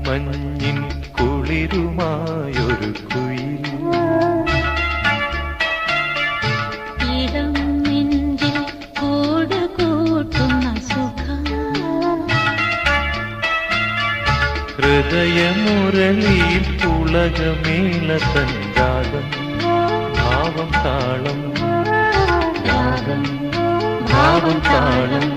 മഞ്ഞിൻ കുളിരുമായൊരു കുയിൽ ഇടം നെഞ്ചിൽ കൂട് കൂട്ടുന്ന സുഖം ഹൃദയമുരളിയിൽ പുളകമേളതൻ രാഗം ഭാവം താളം രാഗം ഭാവം താളം